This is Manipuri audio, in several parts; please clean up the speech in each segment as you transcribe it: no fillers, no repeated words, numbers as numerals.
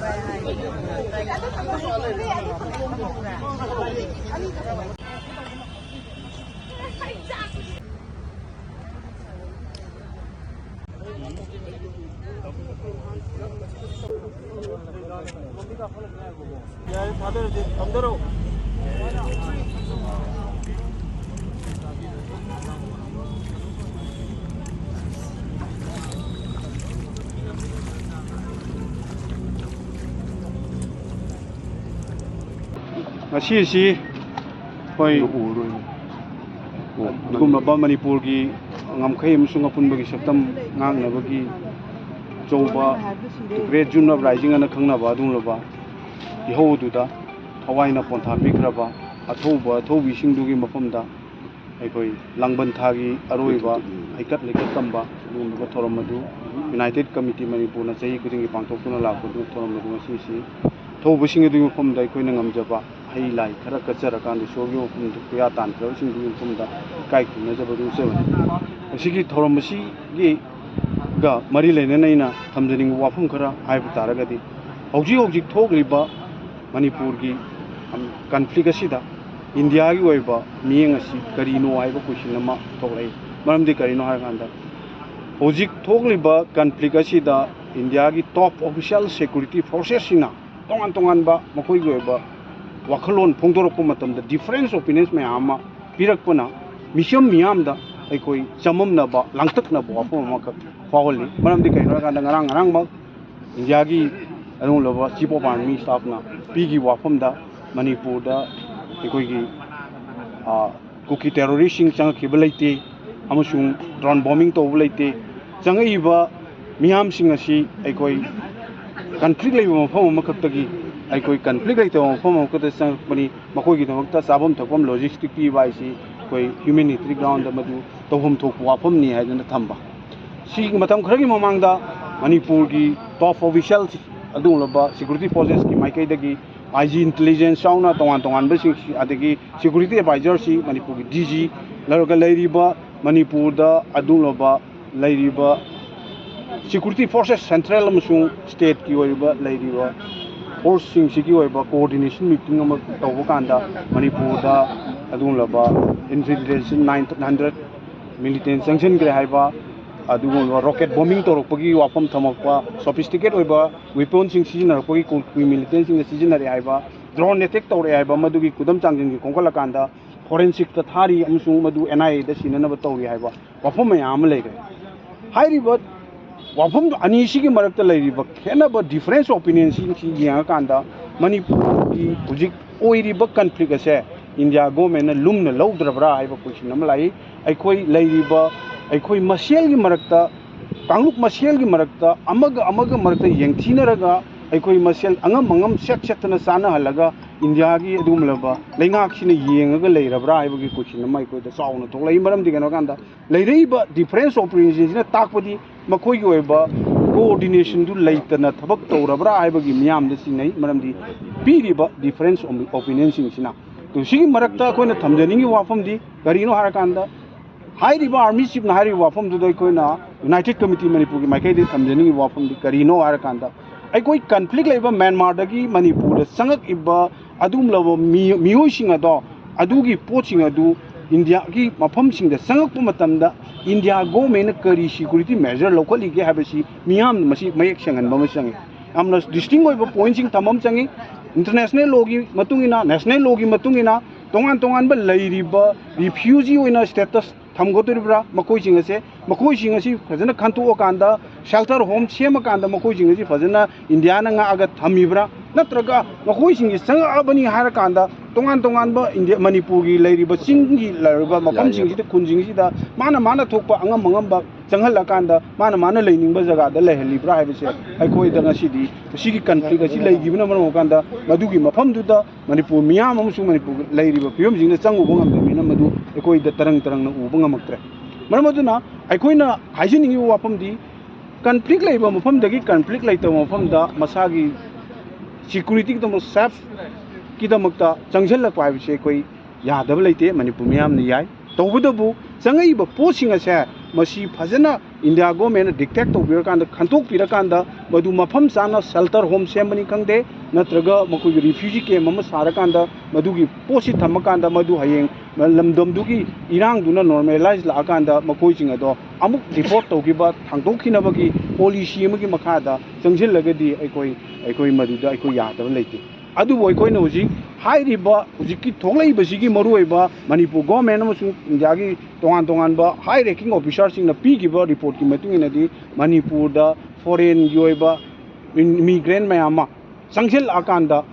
Asi hoi dugumaba Manipur gi ngamkhai amsung apunbagi saktam ngangnabagi chouba Great June of Rising ana khangnaba adunglaba ihoduda thawaina pontha pikraba athoba thobi singdugi mafamda aikoi langban thagi aroiba aikat lekat tamba dugumba thoramadu United Committee Manipur na chahi kudingi pangthokuna lakpadu thoramadu ngasi thoba singi mafamda aikoina ngamjaba hai lai khara kachara kan sogi mafam kuya tan khara singdu mafamda kai khuna jabadu seven asigi thoramasi gi ga mari lena naina thamjaning wafam khara haibu taragadi hauji thokriba Manipur gi conflict asida India gi oiba miyeng asi karino haiba question ama thoklai maramdi karino harganda hauji thokliba conflict asida India gi top official security forces sina tongan ba makoi gi oiba wakhalon phongdorokpa matamda difference opinions mayama pirakpana mission miyamda aikoi chamamna ba langtakna ba wafam amakak fawali maramdi karino harganda ngarang ma India gi anong laba chief of army staff na pigi wafamda Manipur da ekoigi kuki terroristing chang khibalaite amasung drone bombing to bulaite changaiba miyam sing asi ekoi conflict leiba mafam amaktagi ekoi conflict leite mafam amakta sang pani makoi gi damakta sabam thapam logistic pi bai si koi humanitarian ground da madu tohum thok wafam ni haidana thamba si matam kharagi mamangda Manipur gi top officials adulaba security forces ki maikai IG intelligence sauna tongan basing adagi security advisor si Manipur ki DG laroga lairiba Manipur da adulaba lairiba security forces central amasung state ki oiba lairiba force sing si ki oiba coordination meeting ama tawba kanda Manipur da adulaba infiltration 900 militant sanction gre haiba adugol rocket bombing torokpagi wafam thamakpa sophisticated oiba weapons sing sizinarpagi kui militant sing sizinare haiba drone attack tore haiba madugi kudam changjing gi kongkala kanda forensic ta thari amsung madu NIA da sinana ba tori haiba wafam mayam legre hairiba wafam ani sigi marakta lairiba khena ba difference opinion sing si yang kanda Manipur gi hujik oiriba conflict ase India government na lumna lawdrabra haiba question am lai aikoi lairiba aikoi masiel gi marakta kangluk masiel gi marakta amaga marakta yengthinaraga aikoi masiel angam set sana halaga India gi adumlaba leingak sina yengaga leirabra haibagi question ma aikoi da sauna thoklai maram digano kanda leireiba difference opinions na takpadi makoi gi oiba coordination du leitana thabak torabra haibagi miyam da sinai maram di piriba difference opinions sina to sigi marakta koina thamjaningi wafam di garino harakanda Hairiba army chief na hairiba wafam du doi koina United Committee Manipur gi maikai de thamjaningi wafam di karino harakanda aikoi conflict leiba Myanmar dagi Manipur da sangak iba adum labo miyoi singa do adugi poching adu India gi mafam sing da sangak pu matamda India government kari security measure locally ge habasi miyam masi mayek sangan ba masangi amna distinct oiba point sing tamam changi international law gi matungina national law gi matungina tongan ba leiriba refugee oina status thamgoduribra makoi sing ase fazana khantu okanda shelter home sema kanda makoi sing ase fazana India na nga aga thamibra natraga makoi sing sanga abani har kanda tongan ba India Manipur gi leiriba singi lariba mafam sing sida khunjing sida mana thokpa angam ba changhal kanda mana leining ba jaga da lehelibra haibase aikoi da ngasidi sigi conflict asi leigibna maram kanda madugi mafam du da Manipur miyam amsung Manipur leiriba piyom jing na changu bongam da mina madu aikoi da tarang na ubang amaktre maram aduna aikoi na haijining yu wafam di conflict leiba mafam dagi conflict leita mafam da masagi security ki safe ki damakta changjal pa haibase koi yadab leite Manipur miyam na yai tawbudabu changai ba posing ase masi phajana India government dictate तौबीरकान खंतोकपीरकान मधु मफम चाना शेल्टर होम सेमबनी खंगदे नत्रगा मखोगी रिफ्यूजी कैम्प अमा सारकान मधुगी पोसी थमकान मधु हयेंग लमदमदुगी इरांगदुना नॉर्मलाइज लाकान मखोइसिंग अदो अमुक रिपोर्ट तौगिबा थांदोखिनबगी पॉलिसी अमगी मखादा चंगजिलगदी अखोई मधुदा अखोई यादब लेते अदुबो अखोइना हुजिक हाइरिबा हुजिकी थोंगलैबसिगी मरुइबा मणिपुर गवर्नमेंट अमसुंग इंडिया की तोंगान तोंगानबा हाई रैंकिंग ऑफिसर सिंगना पीगिबा रिपोर्ट की मतुंगिनदी मणिपुर दा फॉरेन योइबा इमिग्रेंट मयामा चंगजिल आकांदा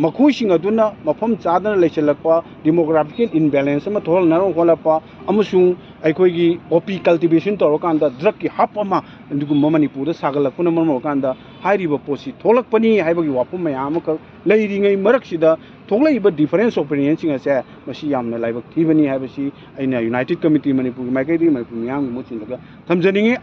मखोइसिंग अदुना मफम चादना लेचलकपा डेमोग्राफिकल इनबैलेंस अमा थोलनरो होलपा अमसुंग अखोइगी ओपी कल्टिवेशन तौरकांदा ड्रग की हब अमा दुगुम मणिपुर सागलकपना मरमकांदा हाइरिबा पोसी थोलकपनी हाइबगी वापम मयाम क लैरिङै मरकसिदा थोलैबा डिफरेंस ओपिनियन सिंग असे मसी यामना लाइबक थीबनी हाइबसी अइना यूनाइटेड कमिटी मणिपुर माइकैदी मणिपुर मियाम मुचिनलगा थमजनिङे।